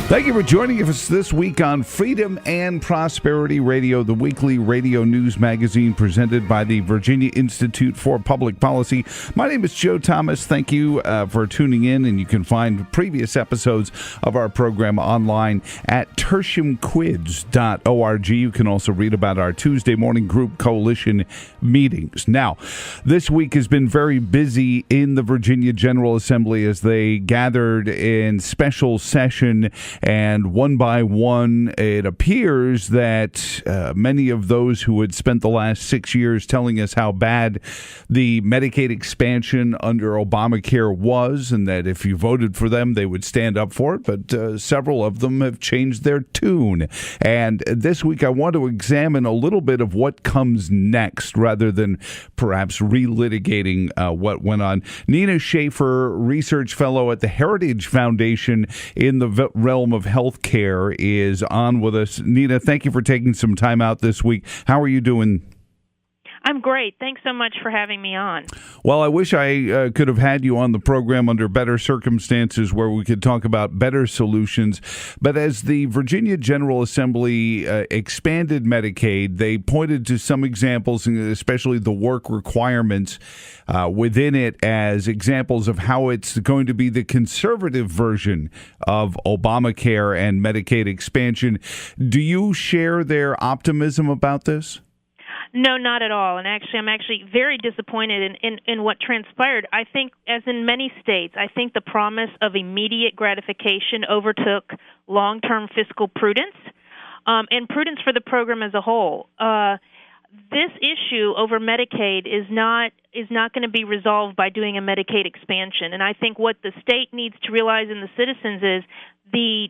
Thank you for joining us this week on Freedom and Prosperity Radio, the weekly radio news magazine presented by the Virginia Institute for Public Policy. My name is Joe Thomas. Thank you for tuning in, and you can find previous episodes of our program online at tertiumquids.org. You can also read about our Tuesday morning group coalition meetings. Now, this week has been very busy in the Virginia General Assembly as they gathered in special session. And one by one, it appears that many of those who had spent the last 6 years telling us how bad the Medicaid expansion under Obamacare was, and that if you voted for them, they would stand up for it. But several of them have changed their tune. And this week, I want to examine a little bit of what comes next rather than perhaps relitigating what went on. Nina Schaefer, research fellow at the Heritage Foundation in the realm of healthcare, is on with us. Nina, thank you for taking some time out this week. How are you doing? I'm great. Thanks so much for having me on. Well, I wish I could have had you on the program under better circumstances where we could talk about better solutions. But as the Virginia General Assembly expanded Medicaid, they pointed to some examples, especially the work requirements within it, as examples of how it's going to be the conservative version of Obamacare and Medicaid expansion. Do you share their optimism about this? No, not at all. And actually, I'm very disappointed in what transpired. I think, as in many states, I think the promise of immediate gratification overtook long-term fiscal prudence and prudence for the program as a whole. This issue over Medicaid is not going to be resolved by doing a Medicaid expansion. And I think what the state needs to realize, and the citizens, is the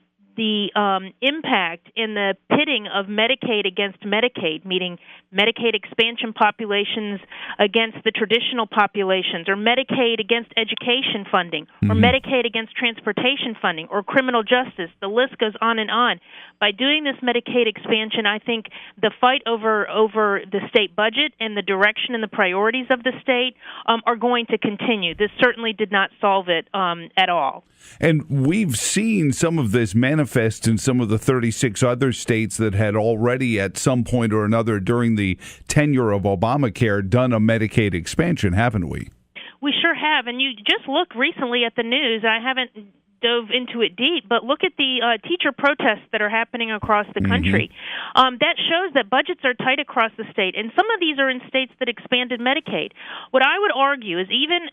impact in the pitting of Medicaid against Medicaid, meaning Medicaid expansion populations against the traditional populations, or Medicaid against education funding, or Medicaid against transportation funding, or criminal justice. The list goes on and on. By doing this Medicaid expansion, I think the fight over the state budget and the direction and the priorities of the state are going to continue. This certainly did not solve it at all. And we've seen some of this manifest in some of the 36 other states that had already at some point or another during the tenure of Obamacare done a Medicaid expansion, haven't we? We sure have. And you just look recently at the news. I haven't dove into it deep, but look at the teacher protests that are happening across the country. That shows that budgets are tight across the state, and some of these are in states that expanded Medicaid. What I would argue is even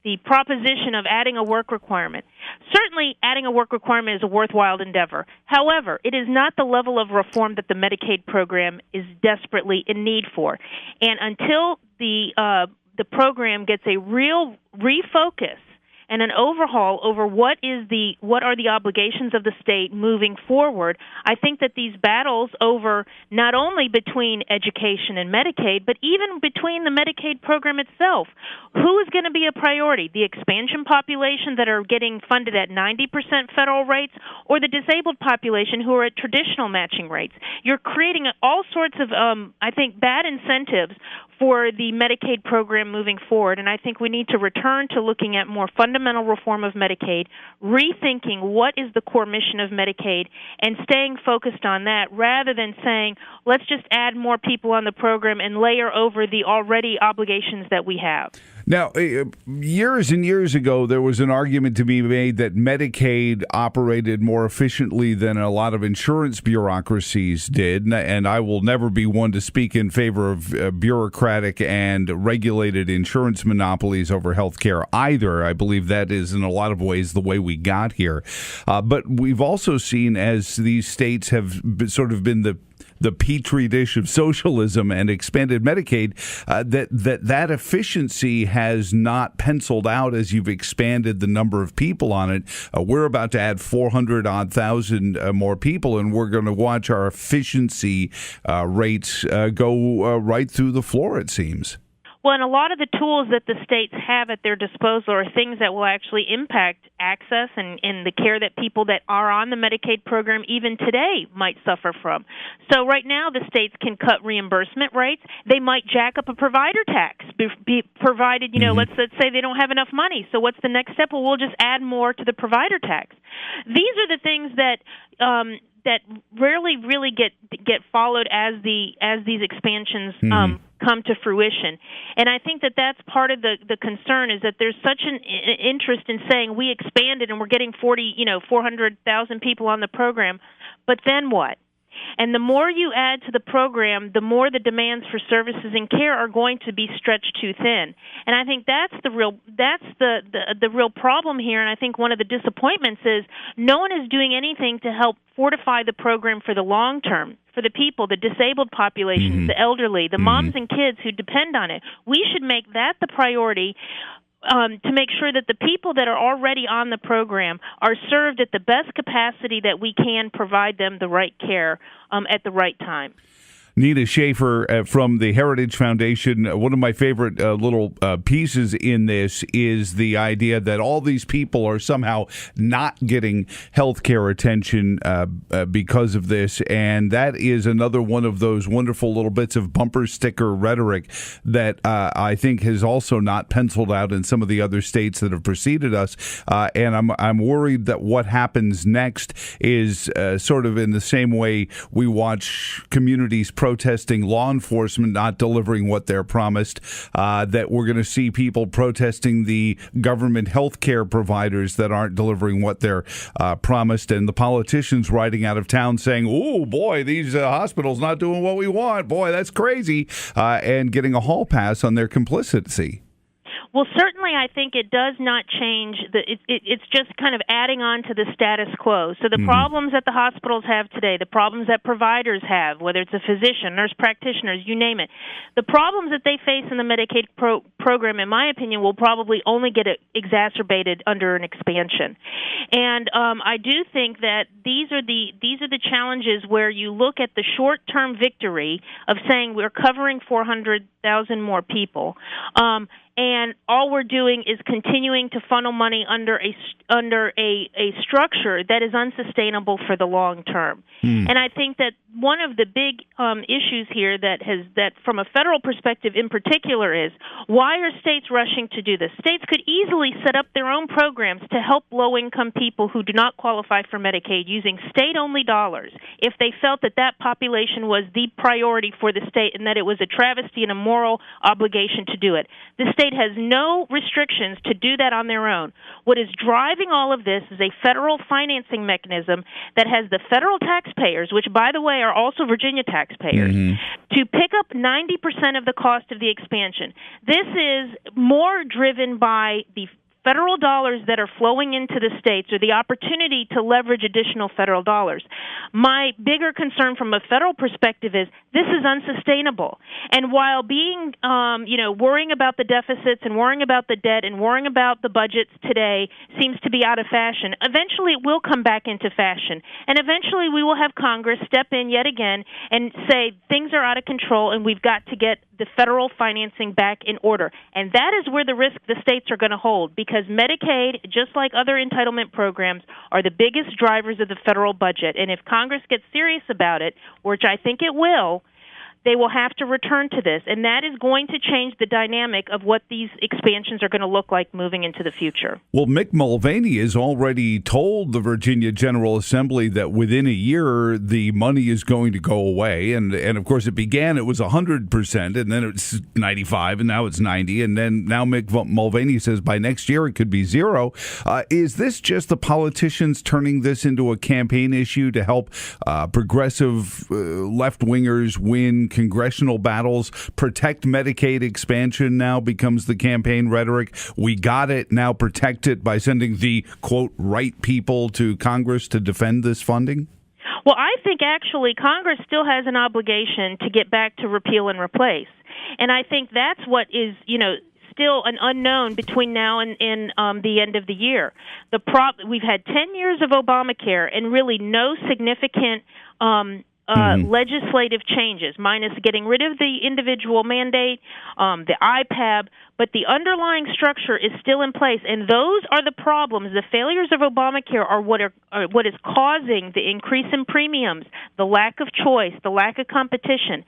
the proposition of adding a work requirement. Certainly, adding a work requirement is a worthwhile endeavor. However, it is not the level of reform that the Medicaid program is desperately in need for. And until the program gets a real refocus and an overhaul over what are the obligations of the state moving forward, I think that these battles over not only between education and Medicaid, but even between the Medicaid program itself, who is going to be a priority? The expansion population that are getting funded at 90% federal rates, or the disabled population who are at traditional matching rates? You're creating all sorts of, I think, bad incentives for the Medicaid program moving forward, and I think we need to return to looking at more fundamental reform of Medicaid, rethinking what is the core mission of Medicaid, and staying focused on that rather than saying, let's just add more people on the program and layer over the already obligations that we have. Now, years and years ago, there was an argument to be made that Medicaid operated more efficiently than a lot of insurance bureaucracies did, and I will never be one to speak in favor of bureaucratic and regulated insurance monopolies over health care either. I believe that is, in a lot of ways, the way we got here. But we've also seen, as these states have sort of been the petri dish of socialism and expanded Medicaid, that efficiency has not penciled out as you've expanded the number of people on it. We're about to add 400,000 more people, and we're going to watch our efficiency rates go right through the floor, it seems. Well, and a lot of the tools that the states have at their disposal are things that will actually impact access and the care that people that are on the Medicaid program even today might suffer from. So right now the states can cut reimbursement rates. They might jack up a provider tax, provided, let's say they don't have enough money. So what's the next step? Well, we'll just add more to the provider tax. These are the things that rarely really get followed as these expansions come to fruition. And I think that that's part of the concern, is that there's such an interest in saying we expanded and we're getting 400,000 people on the program, but then what? And the more you add to the program, the more the demands for services and care are going to be stretched too thin. And I think that's the real problem here. And I think one of the disappointments is no one is doing anything to help fortify the program for the long term, for the people, the disabled populations, the elderly, the moms and kids who depend on it. We should make that the priority. To make sure that the people that are already on the program are served at the best capacity that we can provide them the right care at the right time. Nina Schaefer from the Heritage Foundation. One of my favorite little pieces in this is the idea that all these people are somehow not getting health care attention because of this, and that is another one of those wonderful little bits of bumper sticker rhetoric that I think has also not penciled out in some of the other states that have preceded us, and I'm worried that what happens next is sort of in the same way we watch communities protesting law enforcement not delivering what they're promised, that we're going to see people protesting the government health care providers that aren't delivering what they're promised, and the politicians riding out of town saying, oh, boy, these hospitals not doing what we want. Boy, that's crazy, and getting a hall pass on their complicity. Well, certainly I think it does not change. It's just kind of adding on to the status quo. So the problems that the hospitals have today, the problems that providers have, whether it's a physician, nurse practitioners, you name it, the problems that they face in the Medicaid program, in my opinion, will probably only get exacerbated under an expansion. And I do think that these are the challenges where you look at the short-term victory of saying we're covering 400,000 more people. And all we're doing is continuing to funnel money under a structure that is unsustainable for the long term. And I think that one of the big issues here that from a federal perspective in particular is, why are states rushing to do this? States could easily set up their own programs to help low-income people who do not qualify for Medicaid using state-only dollars if they felt that population was the priority for the state and that it was a travesty and a moral obligation to do it. The state has no restrictions to do that on their own. What is driving all of this is a federal financing mechanism that has the federal taxpayers, which, by the way, are also Virginia taxpayers, to pick up 90% of the cost of the expansion. This is more driven by the federal dollars that are flowing into the states, or the opportunity to leverage additional federal dollars. My bigger concern from a federal perspective is this is unsustainable. And while being, worrying about the deficits and worrying about the debt and worrying about the budgets today seems to be out of fashion, eventually it will come back into fashion. And eventually we will have Congress step in yet again and say things are out of control and we've got to get the federal financing back in order. And that is where the risk the states are going to hold, because Medicaid, just like other entitlement programs, are the biggest drivers of the federal budget. And if Congress gets serious about it, which I think it will, they will have to return to this. And that is going to change the dynamic of what these expansions are going to look like moving into the future. Well, Mick Mulvaney has already told the Virginia General Assembly that within a year the money is going to go away. And of course, it was 100%, and then it's 95, and now it's 90. And then now Mick Mulvaney says by next year it could be zero. Is this just the politicians turning this into a campaign issue to help progressive left-wingers win congressional battles? Protect Medicaid expansion now becomes the campaign rhetoric. We got it, now protect it by sending the, quote, right people to Congress to defend this funding? Well, I think actually Congress still has an obligation to get back to repeal and replace. And I think that's what is, still an unknown between now and the end of the year. We've had 10 years of Obamacare and really no significant legislative changes, minus getting rid of the individual mandate, the IPAB, but the underlying structure is still in place, and those are the problems. The failures of Obamacare are what is causing the increase in premiums, the lack of choice, the lack of competition.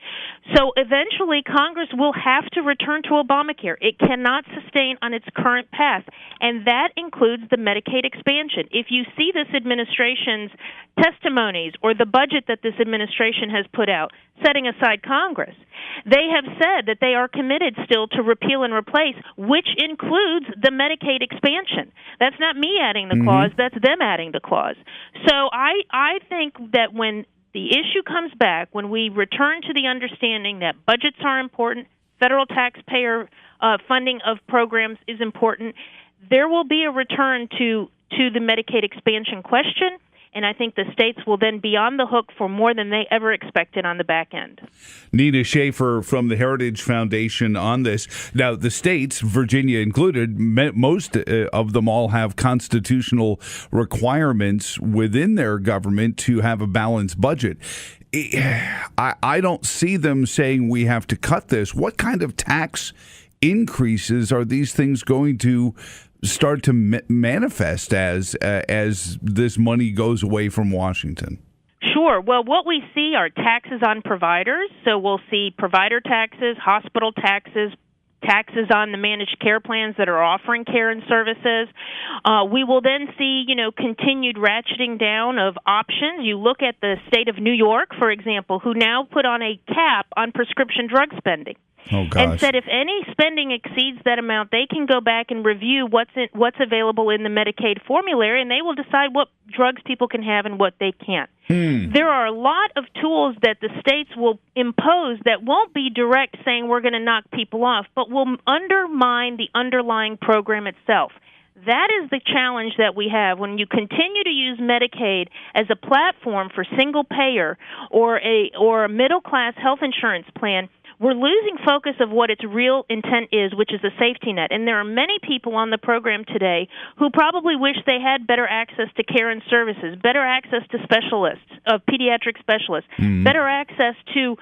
So eventually, Congress will have to return to Obamacare. It cannot sustain on its current path, and that includes the Medicaid expansion. If you see this administration's testimonies or the budget that this administration has put out, setting aside Congress, they have said that they are committed still to repeal and replace, which includes the Medicaid expansion. That's not me adding the clause, that's them adding the clause. So I think that when the issue comes back, when we return to the understanding that budgets are important, federal taxpayer funding of programs is important, there will be a return to the Medicaid expansion question. And I think the states will then be on the hook for more than they ever expected on the back end. Nina Schaefer from the Heritage Foundation on this. Now, the states, Virginia included, most of them all have constitutional requirements within their government to have a balanced budget. I don't see them saying we have to cut this. What kind of tax increases are these things going to start to manifest as this money goes away from Washington? Sure. Well, what we see are taxes on providers. So we'll see provider taxes, hospital taxes, taxes on the managed care plans that are offering care and services. We will then see, continued ratcheting down of options. You look at the state of New York, for example, who now put on a cap on prescription drug spending. And said if any spending exceeds that amount, they can go back and review what's available in the Medicaid formulary, and they will decide what drugs people can have and what they can't. There are a lot of tools that the states will impose that won't be direct, saying we're going to knock people off, but will undermine the underlying program itself. That is the challenge that we have when you continue to use Medicaid as a platform for single payer or a middle class health insurance plan. We're losing focus of what its real intent is, which is a safety net. And there are many people on the program today who probably wish they had better access to care and services, better access to specialists, pediatric specialists, better access to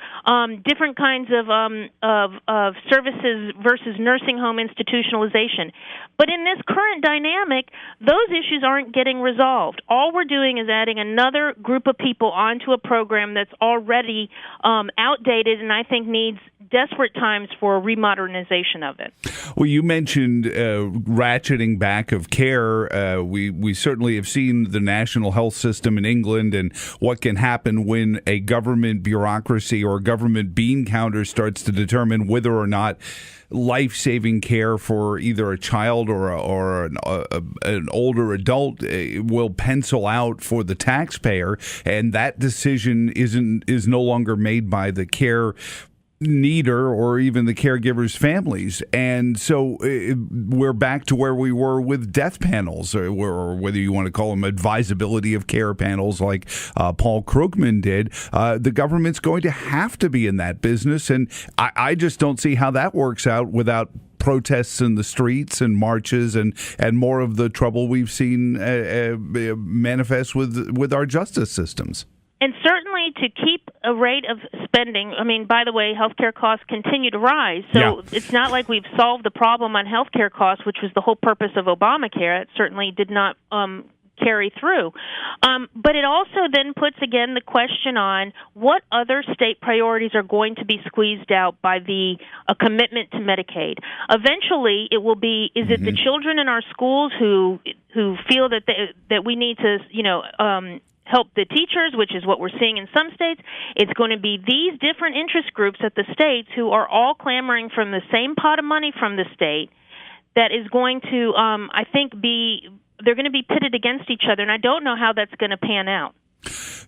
different kinds of services versus nursing home institutionalization. But in this current dynamic, those issues aren't getting resolved. All we're doing is adding another group of people onto a program that's already outdated and I think needs desperate times for a remodernization of it. Well, you mentioned ratcheting back of care. We certainly have seen the national health system in England and what can happen when a government bureaucracy or government bean counter starts to determine whether or not life-saving care for either a child or an older adult will pencil out for the taxpayer, and that decision is no longer made by the care needer or even the caregivers' families. And so we're back to where we were with death panels, or whether you want to call them advisability of care panels like Paul Krugman did. The government's going to have to be in that business, and I just don't see how that works out without protests in the streets and marches and more of the trouble we've seen manifest with our justice systems. And certainly to keep a rate of spending, by the way, healthcare costs continue to rise. So It's not like we've solved the problem on healthcare costs, which was the whole purpose of Obamacare. It certainly did not carry through. But it also then puts, again, the question on what other state priorities are going to be squeezed out by a commitment to Medicaid. Eventually, it will be, is it the children in our schools who feel that we need to, help the teachers, which is what we're seeing in some states? It's going to be these different interest groups at the states who are all clamoring from the same pot of money from the state that is going to, I think, they're going to be pitted against each other, and I don't know how that's going to pan out.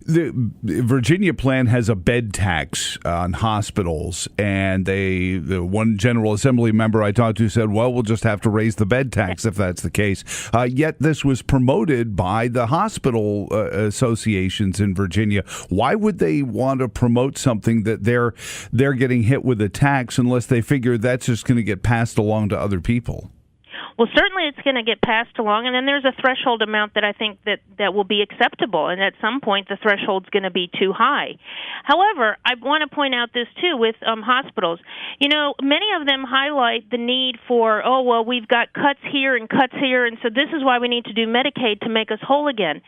The Virginia plan has a bed tax on hospitals, and the one General Assembly member I talked to said, well, we'll just have to raise the bed tax if that's the case. Yet this was promoted by the hospital associations in Virginia. Why would they want to promote something that they're getting hit with a tax unless they figure that's just going to get passed along to other people? Well, certainly it's going to get passed along, and then there's a threshold amount that I think that will be acceptable, and at some point the threshold's going to be too high. However, I want to point out this too with hospitals. Many of them highlight the need for, we've got cuts here, and so this is why we need to do Medicaid to make us whole again.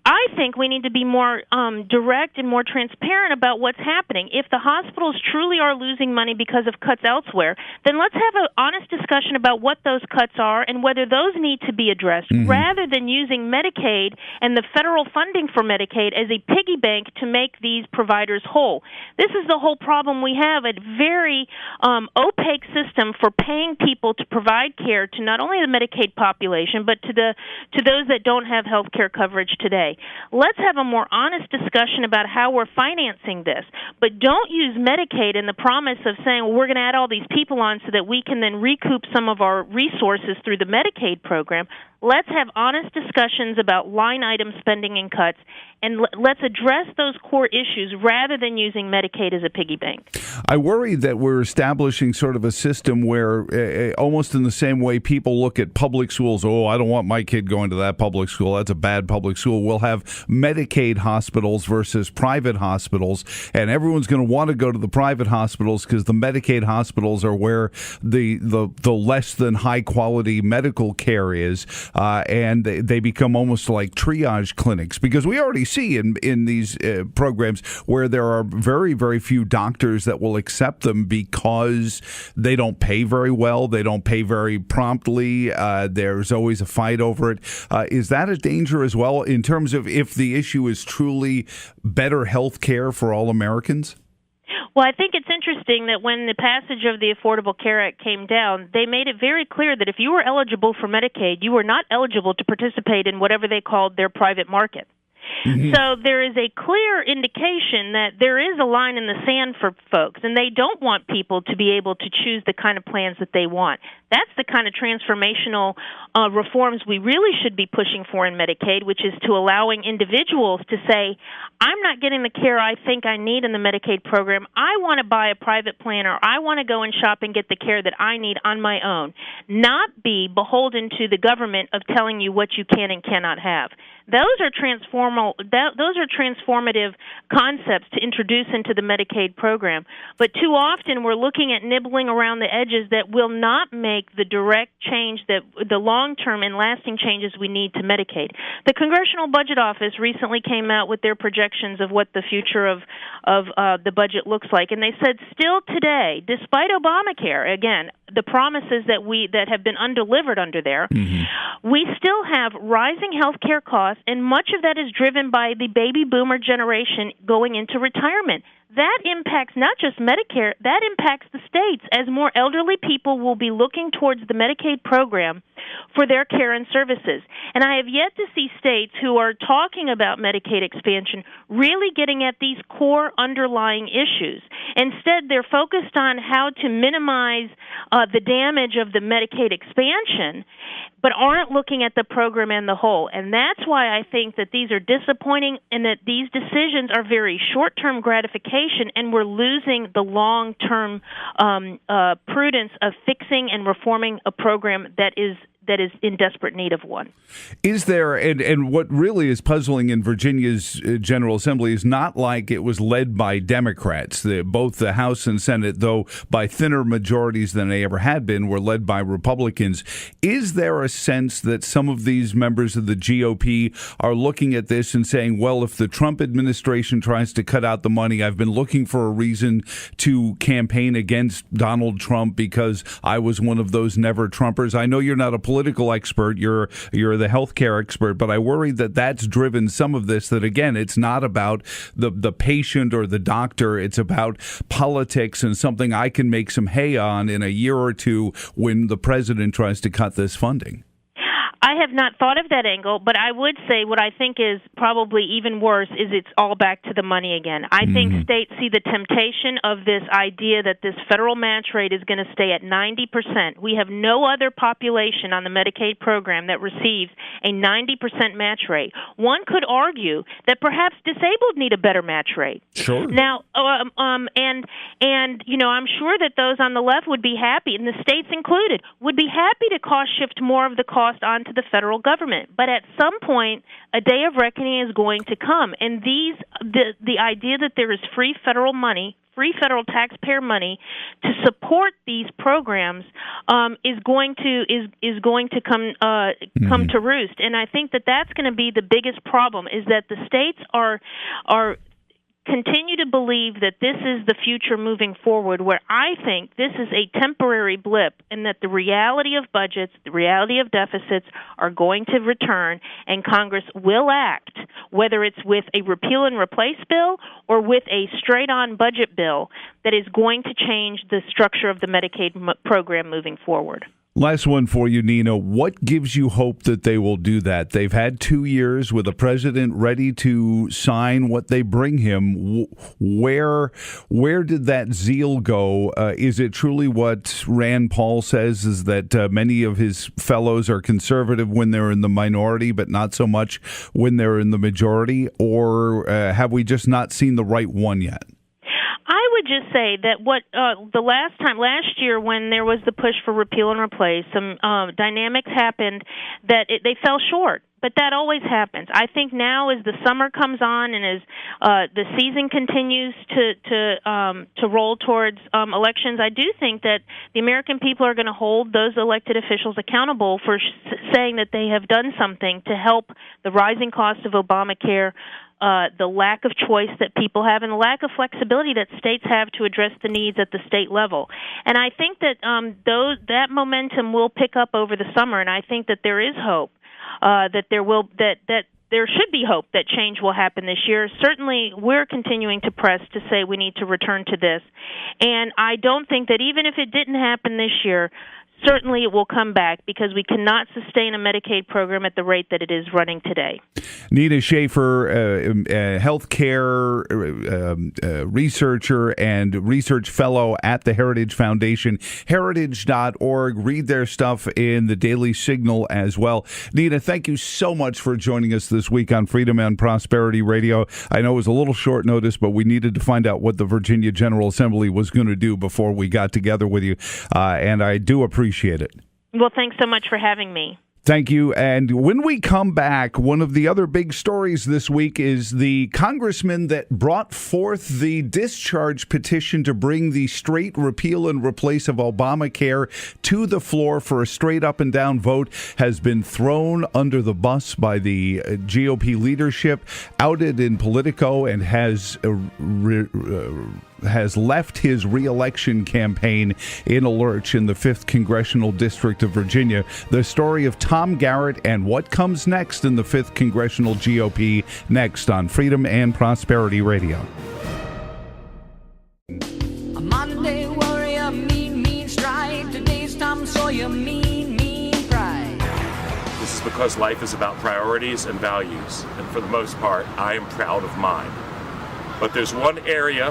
I think we need to be more direct and more transparent about what's happening. If the hospitals truly are losing money because of cuts elsewhere, then let's have an honest discussion about what those cuts are and whether those need to be addressed, rather than using Medicaid and the federal funding for Medicaid as a piggy bank to make these providers whole. This is the whole problem we have, a very opaque system for paying people to provide care to not only the Medicaid population, but to those that don't have health care coverage today. Let's have a more honest discussion about how we're financing this, but don't use Medicaid in the promise of saying, we're going to add all these people on so that we can then recoup some of our resources through the Medicaid program. Let's have honest discussions about line item spending and cuts, and let's address those core issues rather than using Medicaid as a piggy bank. I worry that we're establishing sort of a system where almost in the same way people look at public schools, I don't want my kid going to that public school, that's a bad public school. We'll have Medicaid hospitals versus private hospitals, and everyone's going to want to go to the private hospitals because the Medicaid hospitals are where the less than high quality medical care is. And they become almost like triage clinics, because we already see in these programs where there are very, very few doctors that will accept them because they don't pay very well, they don't pay very promptly, there's always a fight over it. Is that a danger as well in terms of if the issue is truly better health care for all Americans? Well, I think it's interesting that when the passage of the Affordable Care Act came down, they made it very clear that if you were eligible for Medicaid, you were not eligible to participate in whatever they called their private market. So there is a clear indication that there is a line in the sand for folks, and they don't want people to be able to choose the kind of plans that they want. That's the kind of transformational reforms we really should be pushing for in Medicaid, which is to allowing individuals to say, I'm not getting the care I think I need in the Medicaid program. I want to buy a private plan, or I want to go and shop and get the care that I need on my own, not be beholden to the government of telling you what you can and cannot have. Those are transformative concepts to introduce into the Medicaid program. But too often we're looking at nibbling around the edges that will not make the direct change, that the long-term and lasting changes we need to Medicaid. The Congressional Budget Office recently came out with their projections of what the future of the budget looks like, and they said still today, despite Obamacare, again, the promises that have been undelivered under there, we still have rising health care costs, and much of that is driven by the baby boomer generation going into retirement. That impacts not just Medicare, that impacts the states, as more elderly people will be looking towards the Medicaid program for their care and services. And I have yet to see states who are talking about Medicaid expansion really getting at these core underlying issues. Instead, they're focused on how to minimize the damage of the Medicaid expansion, but aren't looking at the program and the whole. And that's why I think that these are disappointing and that these decisions are very short-term gratification, and we're losing the long-term prudence of fixing and reforming a program that is in desperate need of one. Is there, and what really is puzzling in Virginia's General Assembly is not like it was led by Democrats. Both the House and Senate, though by thinner majorities than they ever had been, were led by Republicans. Is there a sense that some of these members of the GOP are looking at this and saying, well, if the Trump administration tries to cut out the money, I've been looking for a reason to campaign against Donald Trump because I was one of those never-Trumpers? I know you're not a political expert, you're the healthcare expert, but I worry that that's driven some of this, that again, it's not about the patient or the doctor, it's about politics and something I can make some hay on in a year or two when the president tries to cut this funding. I have not thought of that angle, but I would say what I think is probably even worse is it's all back to the money again. I think states see the temptation of this idea that this federal match rate is going to stay at 90%. We have no other population on the Medicaid program that receives a 90% match rate. One could argue that perhaps disabled need a better match rate. Sure. Now, and you know, I'm sure that those on the left would be happy, and the states included, would be happy to cost shift more of the cost onto the federal government. But at some point, a day of reckoning is going to come, and the idea that there is free federal money, free federal taxpayer money to support these programs is going to come to roost. And I think that that's going to be the biggest problem, is that the states are continue to believe that this is the future moving forward, where I think this is a temporary blip, and that the reality of budgets, the reality of deficits are going to return, and Congress will act, whether it's with a repeal and replace bill or with a straight-on budget bill that is going to change the structure of the Medicaid program moving forward. Last one for you, Nina. What gives you hope that they will do that? They've had 2 years with a president ready to sign what they bring him. Where did that zeal go? Is it truly what Rand Paul says, is that many of his fellows are conservative when they're in the minority, but not so much when they're in the majority? Or have we just not seen the right one yet? I would just say that what last year when there was the push for repeal and replace, some dynamics happened that they fell short. But that always happens. I think now, as the summer comes on and as the season continues to roll towards elections, I do think that the American people are going to hold those elected officials accountable for saying that they have done something to help the rising cost of Obamacare, the lack of choice that people have, and the lack of flexibility that states have to address the needs at the state level. And I think that that momentum will pick up over the summer, and I think that there is hope. That there should be hope that change will happen this year. Certainly, we're continuing to press to say we need to return to this. And I don't think that even if it didn't happen this year, certainly it will come back, because we cannot sustain a Medicaid program at the rate that it is running today. Nina Schaefer, healthcare researcher and research fellow at the Heritage Foundation, heritage.org. Read their stuff in the Daily Signal as well. Nina, thank you so much for joining us this week on Freedom and Prosperity Radio. I know it was a little short notice, but we needed to find out what the Virginia General Assembly was going to do before we got together with you, and I do appreciate it. Well, thanks so much for having me. Thank you. And when we come back, one of the other big stories this week is the congressman that brought forth the discharge petition to bring the straight repeal and replace of Obamacare to the floor for a straight up and down vote has been thrown under the bus by the GOP leadership, outed in Politico, and has left his re-election campaign in a lurch in the 5th Congressional District of Virginia. The story of Tom Garrett and what comes next in the 5th Congressional GOP, next on Freedom and Prosperity Radio. A Monday warrior, mean strike. Today's Tom Sawyer, mean pride. This is because life is about priorities and values, and for the most part, I am proud of mine. But there's one area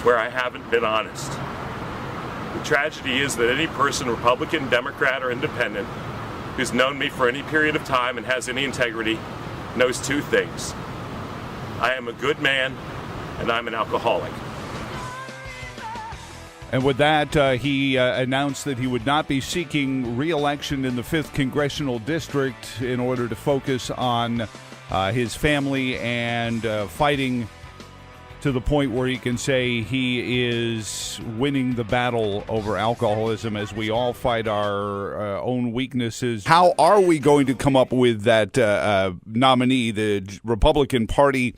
where I haven't been honest. The tragedy is that any person, Republican, Democrat, or Independent, who's known me for any period of time and has any integrity, knows two things. I am a good man, and I'm an alcoholic. And with that, he announced that he would not be seeking re-election in the 5th Congressional District in order to focus on his family and fighting to the point where he can say he is winning the battle over alcoholism as we all fight our own weaknesses. How are we going to come up with that nominee? The Republican Party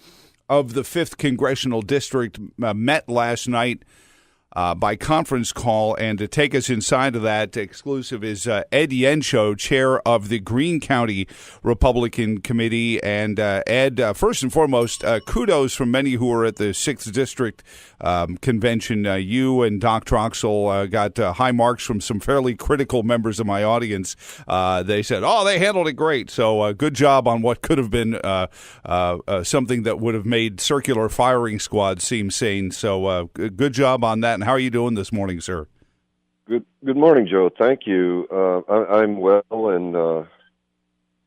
of the 5th Congressional District met last night by conference call. And to take us inside of that exclusive is Ed Yensho, chair of the Greene County Republican Committee. And Ed, first and foremost, kudos from many who were at the 6th District convention. You and Doc Troxel got high marks from some fairly critical members of my audience. They said, they handled it great. So good job on what could have been something that would have made circular firing squads seem sane. So good job on that. And how are you doing this morning, sir? Good morning, Joe. Thank you. I'm well and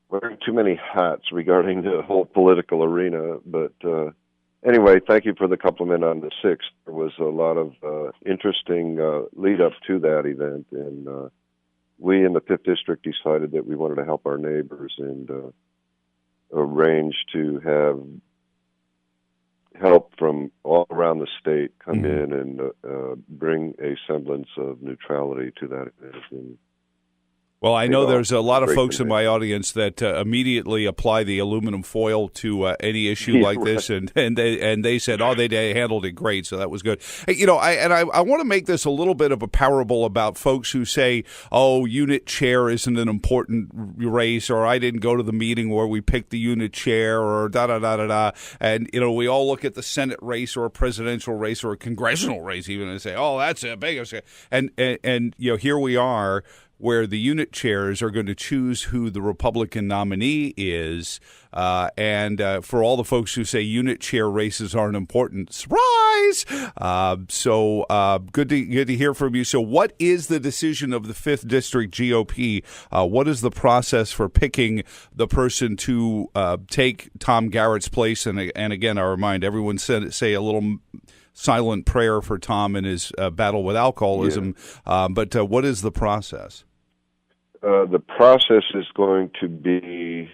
wearing too many hats regarding the whole political arena. But anyway, thank you for the compliment on the 6th. There was a lot of interesting lead up to that event. And we in the 5th District decided that we wanted to help our neighbors and arranged to have help from all around the state come in and bring a semblance of neutrality to that event. Well, I know there's a lot of folks in my audience that immediately apply the aluminum foil to any issue like this, and they said, they handled it great, so that was good. Hey, I want to make this a little bit of a parable about folks who say, unit chair isn't an important race, or I didn't go to the meeting where we picked the unit chair, or da-da-da-da-da, and, we all look at the Senate race or a presidential race or a congressional race even and say, that's a big, and here we are, where the unit chairs are going to choose who the Republican nominee is. And for all the folks who say unit chair races aren't important, surprise! So good to hear from you. So what is the decision of the 5th District GOP? What is the process for picking the person to take Tom Garrett's place? And again, I remind everyone, say a little silent prayer for Tom in his battle with alcoholism. Yeah. But what is the process? The process is going to be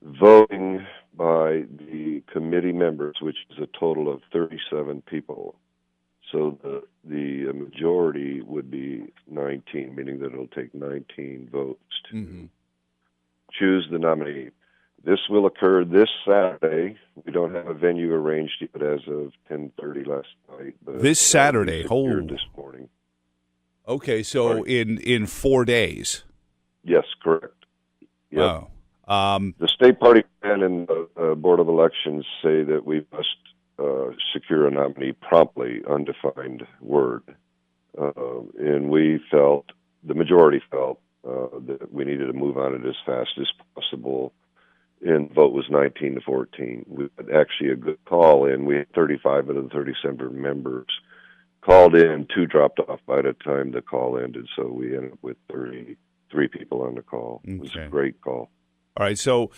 voting by the committee members, which is a total of 37 people. So the majority would be 19, meaning that it'll take 19 votes to choose the nominee. This will occur this Saturday. We don't have a venue arranged yet as of 10:30 last night. But this Saturday, this morning. Okay, so in 4 days. Yes, correct. Yep. Oh. The state party plan and the Board of Elections say that we must secure a nominee promptly, undefined word. And the majority felt, that we needed to move on it as fast as possible. And the vote was 19-14. We had actually a good call in. We had 35 of the 37 members called in, 2 dropped off by the time the call ended, so we ended up with 33 people on the call. It was a great call. All right, so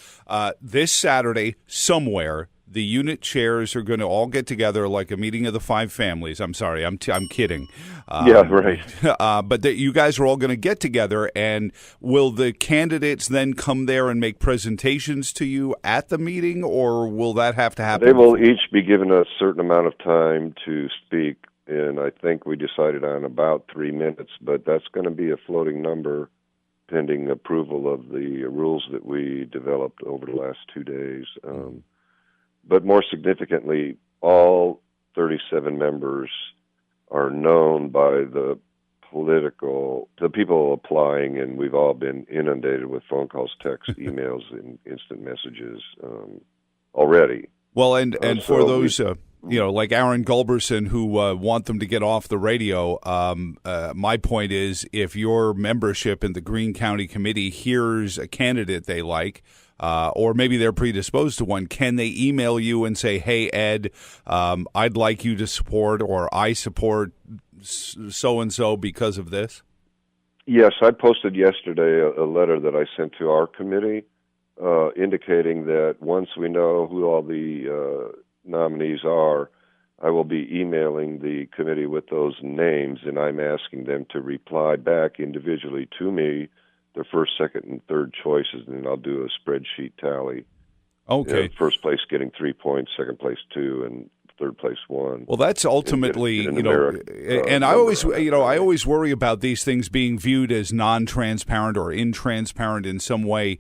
this Saturday, somewhere, the unit chairs are going to all get together like a meeting of the 5 families. I'm sorry, I'm kidding. Yeah, right. But you guys are all going to get together, and will the candidates then come there and make presentations to you at the meeting, or will that have to happen? They will each be given a certain amount of time to speak. And I think we decided on about 3 minutes, but that's going to be a floating number pending approval of the rules that we developed over the last 2 days. But more significantly, all 37 members are known by the people applying, and we've all been inundated with phone calls, texts, emails, and instant messages already. Well, and for those... like Aaron Gulberson, who want them to get off the radio, my point is, if your membership in the Greene County Committee hears a candidate they like, or maybe they're predisposed to one, can they email you and say, hey, Ed, I'd like you to support, or I support so-and-so because of this? Yes, I posted yesterday a letter that I sent to our committee indicating that once we know who all the nominees are, I will be emailing the committee with those names, and I'm asking them to reply back individually to me their first, second, and third choices, and then I'll do a spreadsheet tally. Okay. First place getting 3 points, second place 2, and third place won. Well, that's ultimately, and I always worry about these things being viewed as non-transparent or intransparent in some way,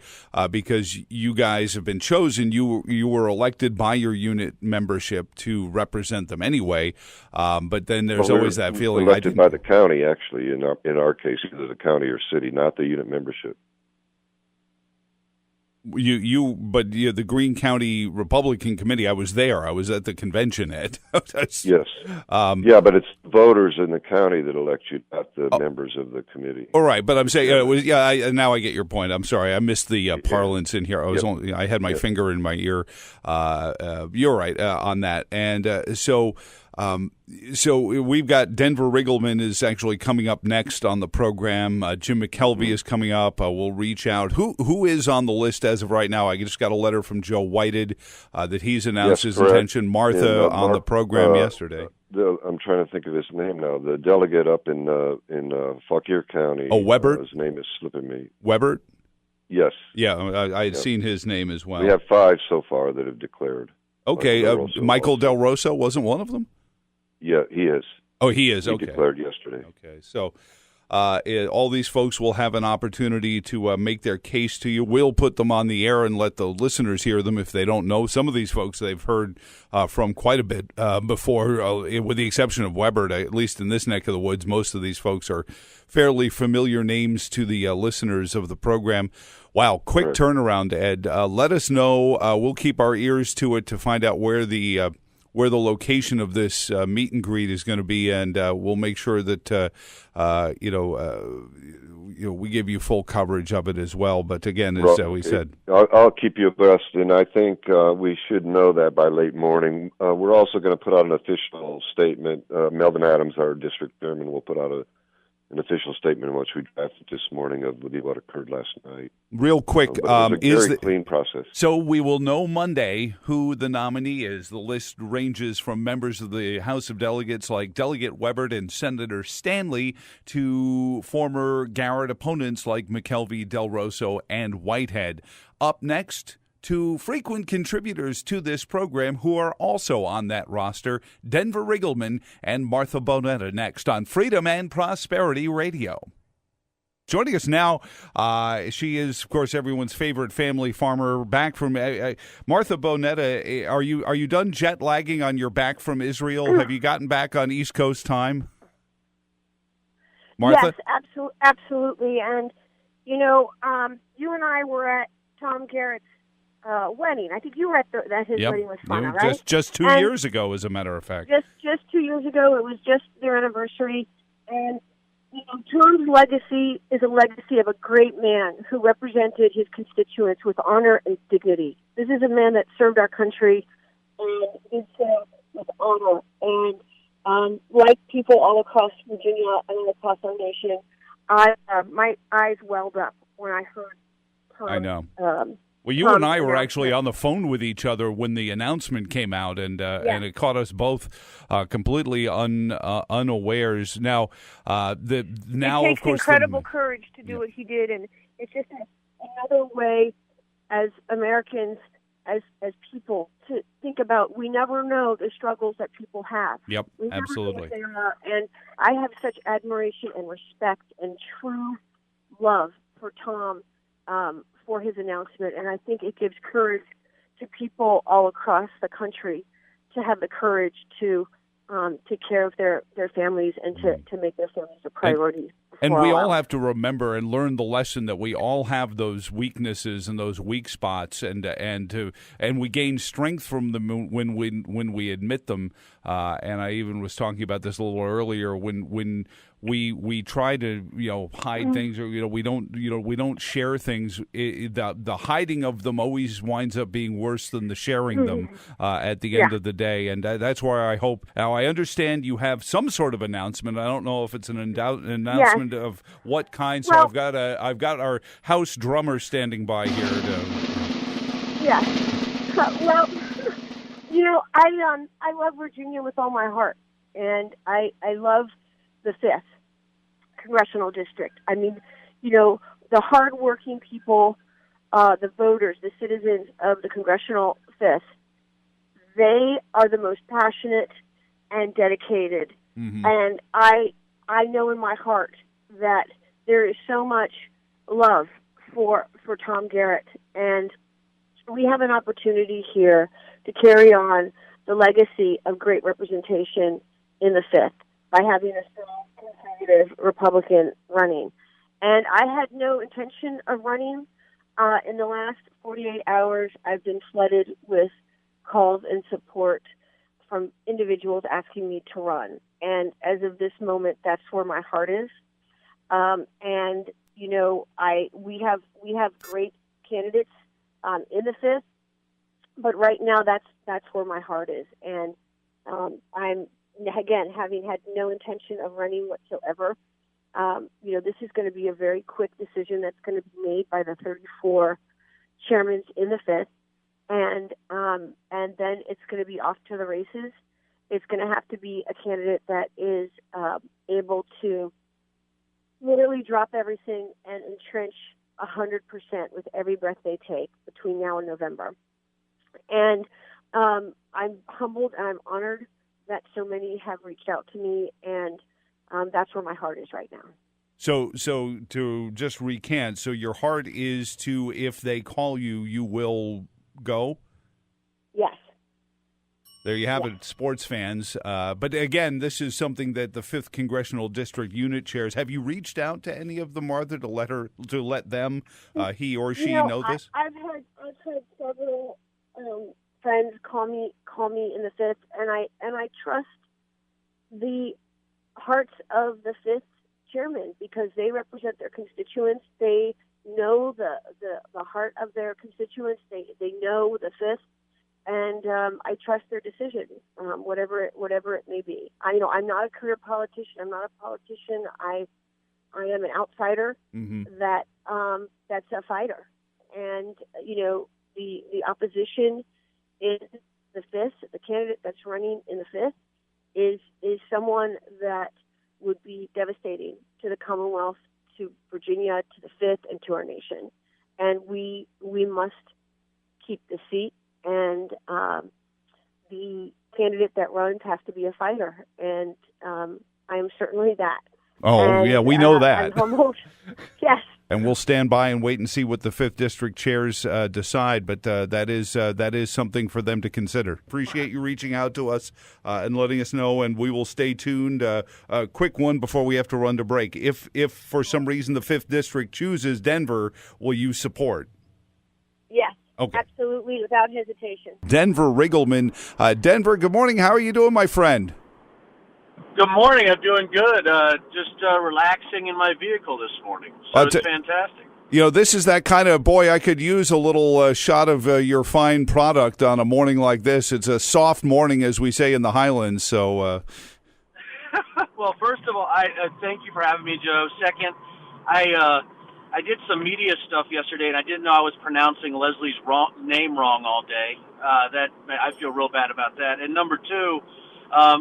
because you guys have been chosen. You were elected by your unit membership to represent them anyway. But then there's always that feeling. Elected by the county, actually, in our case, either the county or city, not the unit membership. But the Greene County Republican Committee, I was there. I was at the convention, Ed. Yes. But it's voters in the county that elect you, not the members of the committee. All right, but I'm saying now I get your point. I'm sorry, I missed the parlance in here. I had my finger in my ear. You're right on that, and so we've got Denver Riggleman is actually coming up next on the program. Jim McKelvey is coming up. We'll reach out. Who is on the list as of right now? I just got a letter from Joe Whited that he's announced his intention. Martha on the program yesterday. I'm trying to think of his name now. The delegate up in Fauquier County. Oh, Webert? His name is slipping me. Webert? Yes. Yeah, I had seen his name as well. We have 5 so far that have declared. Okay, Michael Del Rosso wasn't one of them? Yeah, he is. Oh, he is. He okay. declared yesterday. Okay, so all these folks will have an opportunity to make their case to you. We'll put them on the air and let the listeners hear them if they don't know. Some of these folks they've heard from quite a bit before, with the exception of Webert. At least in this neck of the woods, most of these folks are fairly familiar names to the listeners of the program. Wow, quick turnaround, Ed. Let us know. We'll keep our ears to it to find out where the location of this meet and greet is going to be, and we'll make sure that we give you full coverage of it as well. But again, as we said, I'll keep you abreast, and I think we should know that by late morning. We're also going to put out an official statement. Melvin Adams, our district chairman, will put out an official statement in which we drafted this morning of what occurred last night. Real quick, it was a very clean process. So we will know Monday who the nominee is. The list ranges from members of the House of Delegates like Delegate Webert and Senator Stanley to former Garrett opponents like McKelvey, Del Rosso, and Whitehead. Up next, 2 frequent contributors to this program who are also on that roster, Denver Riggleman and Martha Boneta, next on Freedom and Prosperity Radio. Joining us now, she is, of course, everyone's favorite family farmer, back from Martha Boneta. Are you done jet lagging on your back from Israel? Have you gotten back on East Coast time? Martha? Yes, absolutely. And, you and I were at Tom Garrett's wedding. I think you were at his wedding with Fauna, right? Just 2 years ago, as a matter of fact. Just 2 years ago. It was just their anniversary. And, Tom's legacy is a legacy of a great man who represented his constituents with honor and dignity. This is a man that served our country and did so with honor. And like people all across Virginia and all across our nation, my eyes welled up when I heard Tom. I know. Well, you and I were actually on the phone with each other when the announcement came out, and it caught us both completely unawares. Now, it takes incredible courage to do what he did, and it's just another way as Americans, as people, to think about. We never know the struggles that people have. Yep, we never absolutely. know what they are, and I have such admiration and respect and true love for Tom. For his announcement, and I think it gives courage to people all across the country to have the courage to take care of their families and to make their families a priority. And we all have to remember and learn the lesson that we all have those weaknesses and those weak spots, and we gain strength from them when we admit them. And I even was talking about this a little earlier when we try to hide things, or we don't share things. The hiding of them always winds up being worse than the sharing them at the end of the day. And that's why I hope. Now I understand you have some sort of announcement. I don't know if it's an announcement of what kind. So I've got our house drummer standing by here. Well, I love Virginia with all my heart, and I love the 5th congressional district. I mean, the hardworking people, the voters, the citizens of the congressional 5th, they are the most passionate and dedicated. Mm-hmm. And I know in my heart that there is so much love for Tom Garrett, and we have an opportunity here to carry on the legacy of great representation in the 5th by having a strong conservative Republican running. And I had no intention of running. In the last 48 hours, I've been flooded with calls and support from individuals asking me to run. And as of this moment, that's where my heart is. And you know, we have great candidates in the 5th, but right now that's where my heart is. And I'm again having had no intention of running whatsoever. You know, this is going to be a very quick decision that's going to be made by the 34 chairmen in the 5th, and then it's going to be off to the races. It's going to have to be a candidate that is able to literally drop everything and entrench 100% with every breath they take between now and November. And I'm humbled and I'm honored that so many have reached out to me, and that's where my heart is right now. So to just recant, so your heart is to, if they call you, you will go? Yes. There you have it, sports fans. But again, this is something that the 5th Congressional District unit chairs. Have you reached out to any of them, Martha, to let them, he or she, know this? I've had several friends call me in the 5th, and I trust the hearts of the 5th chairman because they represent their constituents. They know the heart of their constituents. They know the 5th. And I trust their decision, whatever it may be. I'm not a career politician. I'm not a politician. I am an outsider that's a fighter. And the opposition in the 5th, the candidate that's running in the 5th, is someone that would be devastating to the Commonwealth, to Virginia, to the 5th, and to our nation. And we must keep the seat. And the candidate that runs has to be a fighter, and I am certainly that. Oh, and, yeah, we know that. I'm humbled. Yes. And we'll stand by and wait and see what the 5th District chairs decide, but that is something for them to consider. Appreciate you reaching out to us and letting us know, and we will stay tuned. A quick one before we have to run to break. If for some reason the 5th District chooses Denver, will you support? Yes. Okay. Absolutely, without hesitation. Denver Riggleman. Denver, good morning. How are you doing, my friend? Good morning. I'm doing good. Just relaxing in my vehicle this morning. So it's fantastic. You know, this is that kind of, boy, I could use a little shot of your fine product on a morning like this. It's a soft morning, as we say in the Highlands. So, Well, first of all, I thank you for having me, Joe. Second, I did some media stuff yesterday, and I didn't know I was pronouncing Leslie's name wrong all day. I feel real bad about that. And number two,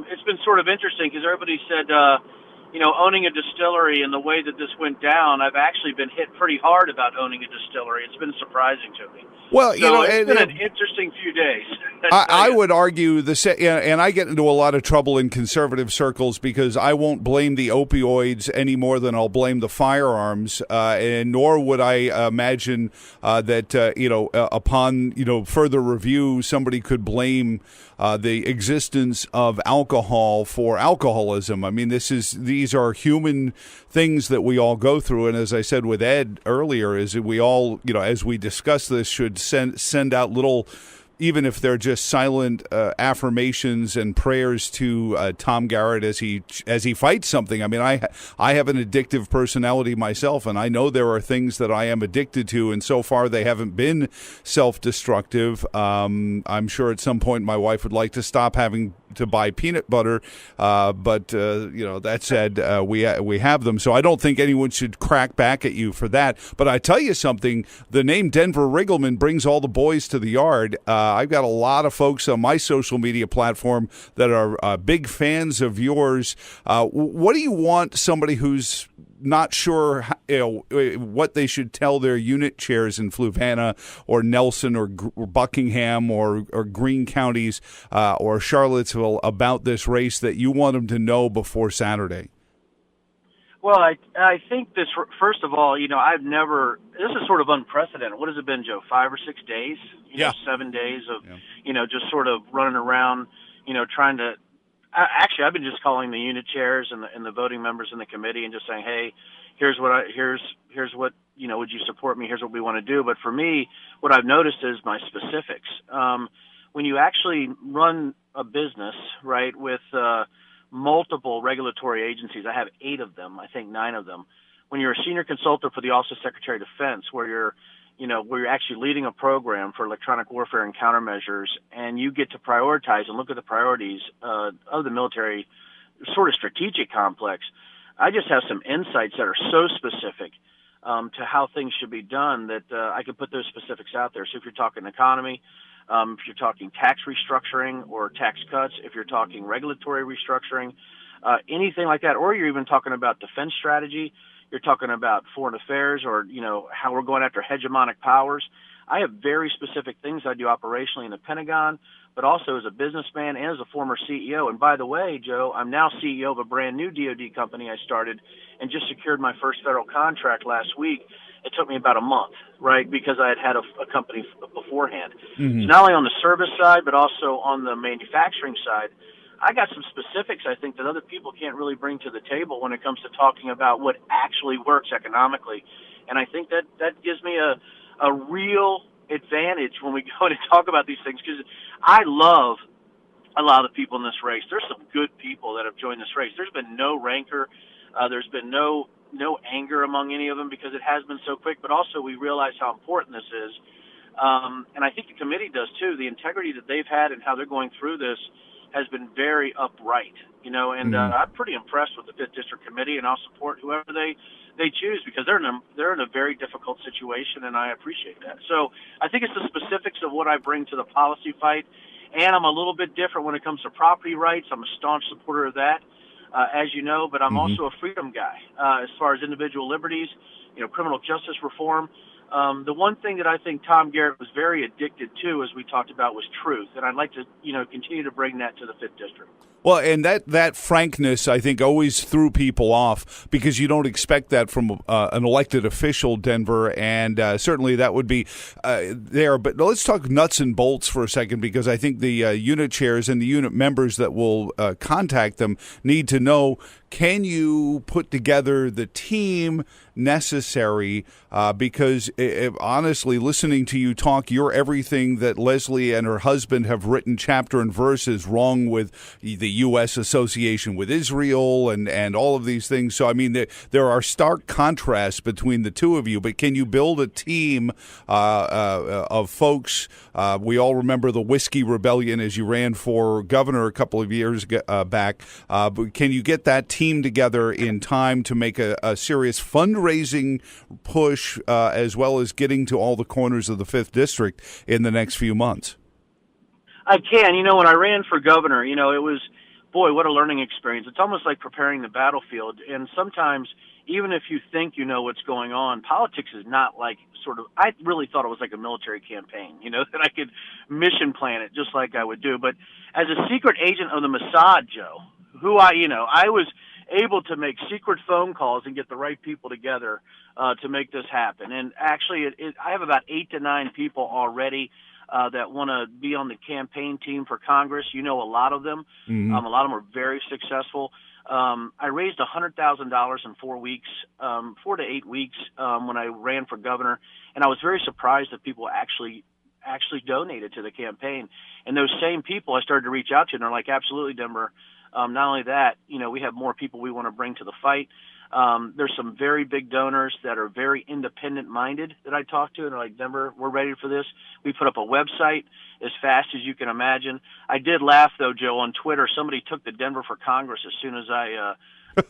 it's been sort of interesting because everybody said, owning a distillery and the way that this went down, I've actually been hit pretty hard about owning a distillery. It's been surprising to me. Well, it's been an interesting few days. I would argue and I get into a lot of trouble in conservative circles because I won't blame the opioids any more than I'll blame the firearms, and nor would I imagine that upon further review somebody could blame the existence of alcohol for alcoholism. I mean, these are human things that we all go through, and as I said with Ed earlier, is that we all, as we discuss this, should send out little, even if they're just silent affirmations and prayers to Tom Garrett as he fights something. I mean, I have an addictive personality myself, and I know there are things that I am addicted to, and so far they haven't been self-destructive. I'm sure at some point my wife would like to stop having to buy peanut butter, but that said, we have them, so I don't think anyone should crack back at you for that. But I tell you something, the name Denver Riggleman brings all the boys to the yard. I've got a lot of folks on my social media platform that are big fans of yours. What do you want somebody who's not sure what they should tell their unit chairs in Fluvanna or Nelson or Buckingham or Greene counties or Charlottesville about this race that you want them to know before Saturday? Well, I think this, first of all, this is sort of unprecedented. What has it been, Joe, 5 or 6 days? 7 days of, just sort of running around, trying to, actually, I've been just calling the unit chairs and the voting members in the committee and just saying, hey, here's what, would you support me? Here's what we want to do. But for me, what I've noticed is my specifics. When you actually run a business, right, with, multiple regulatory agencies. I have 8 of them, I think 9 of them. When you're a senior consultant for the Office of Secretary of Defense, where you're actually leading a program for electronic warfare and countermeasures, and you get to prioritize and look at the priorities of the military sort of strategic complex, I just have some insights that are so specific to how things should be done that I could put those specifics out there. So if you're talking economy, if you're talking tax restructuring or tax cuts, if you're talking regulatory restructuring, anything like that, or you're even talking about defense strategy, you're talking about foreign affairs or, how we're going after hegemonic powers. I have very specific things I do operationally in the Pentagon, but also as a businessman and as a former CEO. And by the way, Joe, I'm now CEO of a brand new DoD company I started and just secured my first federal contract last week. It took me about a month, right, because I had a company beforehand. Mm-hmm. So not only on the service side, but also on the manufacturing side, I got some specifics, I think, that other people can't really bring to the table when it comes to talking about what actually works economically. And I think that gives me a real advantage when we go to talk about these things, because I love a lot of the people in this race. There's some good people that have joined this race. There's been no rancor. There's been no anger among any of them because it has been so quick, but also we realize how important this is. And I think the committee does too. The integrity that they've had and how they're going through this has been very upright, and I'm pretty impressed with the 5th District Committee, and I'll support whoever they choose because they're in a very difficult situation, and I appreciate that. So I think it's the specifics of what I bring to the policy fight, and I'm a little bit different when it comes to property rights. I'm a staunch supporter of that. As you know, but I'm also a freedom guy as far as individual liberties, criminal justice reform. The one thing that I think Tom Garrett was very addicted to, as we talked about, was truth, and I'd like to, continue to bring that to the 5th District. Well, and that frankness, I think, always threw people off because you don't expect that from an elected official, Denver, and certainly that would be there. But let's talk nuts and bolts for a second because I think the unit chairs and the unit members that will contact them need to know, can you put together the team necessary? Because honestly, listening to you talk, you're everything that Leslie and her husband have written chapter and verse is wrong with the U.S. association with Israel and all of these things. So, I mean, there are stark contrasts between the two of you, but can you build a team of folks? We all remember the Whiskey Rebellion as you ran for governor a couple of years back. But can you get that team together in time to make a serious fundraising push as well as getting to all the corners of the 5th District in the next few months? I can. When I ran for governor, it was, boy, what a learning experience. It's almost like preparing the battlefield. And sometimes, even if you think you know what's going on, politics is not like I really thought it was like a military campaign, that I could mission plan it just like I would do. But as a secret agent of the Mossad, Joe, who I was able to make secret phone calls and get the right people together to make this happen. And actually, I have about 8 to 9 people already that want to be on the campaign team for Congress. A lot of them. Mm-hmm. A lot of them are very successful. I raised $100,000 in 4 weeks, 4 to 8 weeks when I ran for governor, and I was very surprised that people actually donated to the campaign. And those same people I started to reach out to, and they're like, absolutely, Denver. Not only that, we have more people we want to bring to the fight. There's some very big donors that are very independent-minded that I talk to, and they're like, Denver, we're ready for this. We put up a website as fast as you can imagine. I did laugh, though, Joe, on Twitter. Somebody took the Denver for Congress as soon as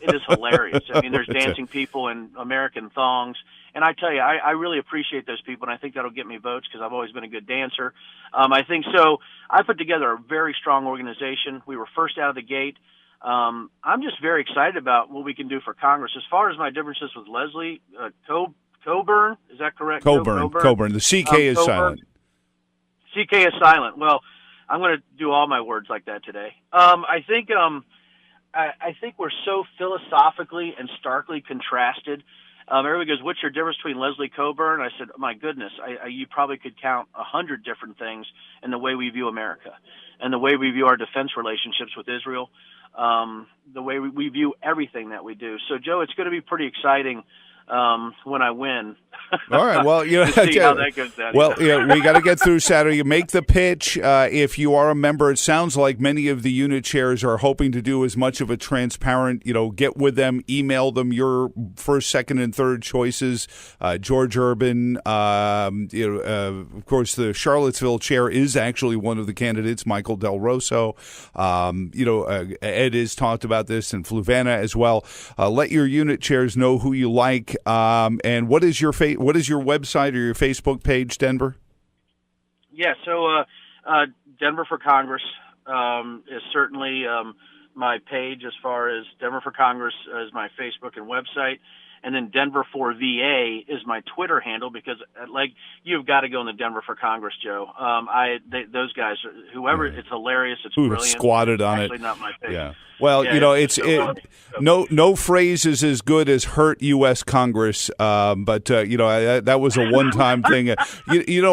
it is hilarious. I mean, there's dancing people in American thongs. And I tell you, I really appreciate those people, and I think that'll get me votes because I've always been a good dancer. I think so. I put together a very strong organization. We were first out of the gate. I'm just very excited about what we can do for Congress. As far as my differences with Leslie Coburn, is that correct? Coburn. The CK is Coburn. silent. CK is silent. Well, I'm going to do all my words like that today. I think we're so philosophically and starkly contrasted. Everybody goes, "What's your difference between Leslie Coburn?" I said, "My goodness, you probably could count 100 different things in the way we view America, and the way we view our defense relationships with Israel, the way we view everything that we do." So, Joe, it's going to be pretty exciting when I win. All right. Well, see how that goes down. Well, we got to get through Saturday. You make the pitch. If you are a member, it sounds like many of the unit chairs are hoping to do as much of a transparent, get with them, email them your first, second, and third choices. George Urban, of course, the Charlottesville chair is actually one of the candidates, Michael Del Rosso. Ed has talked about this, and Fluvanna as well. Let your unit chairs know who you like. And what is your website or your Facebook page, Denver? Yeah, so Denver for Congress is certainly my page as far as Denver for Congress is my Facebook and website. And then Denver for VA is my Twitter handle because, you've got to go in the Denver for Congress, Joe. Those guys, whoever, it's hilarious. It's brilliant. Squatted on Actually, it. not my page. Yeah. Well, no phrase is as good as "hurt U.S. Congress," but that was a one-time thing.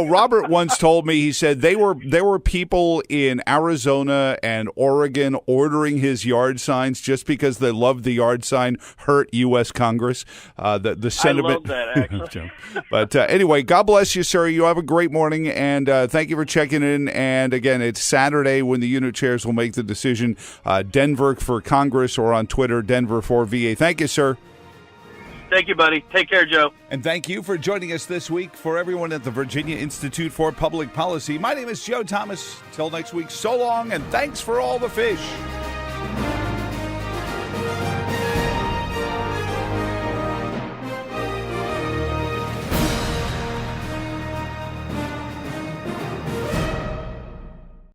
Robert once told me, he said there were people in Arizona and Oregon ordering his yard signs just because they loved the yard sign "hurt U.S. Congress." The sentiment. I love that, actually. But anyway, God bless you, sir. You have a great morning, and thank you for checking in. And again, it's Saturday when the unit chairs will make the decision. Denver for Congress, or on Twitter, Denver for VA. Thank you, sir. Thank you, buddy. Take care, Joe. And thank you for joining us this week. For everyone at the Virginia Institute for Public Policy, my name is Joe Thomas. Till next week, so long, and thanks for all the fish.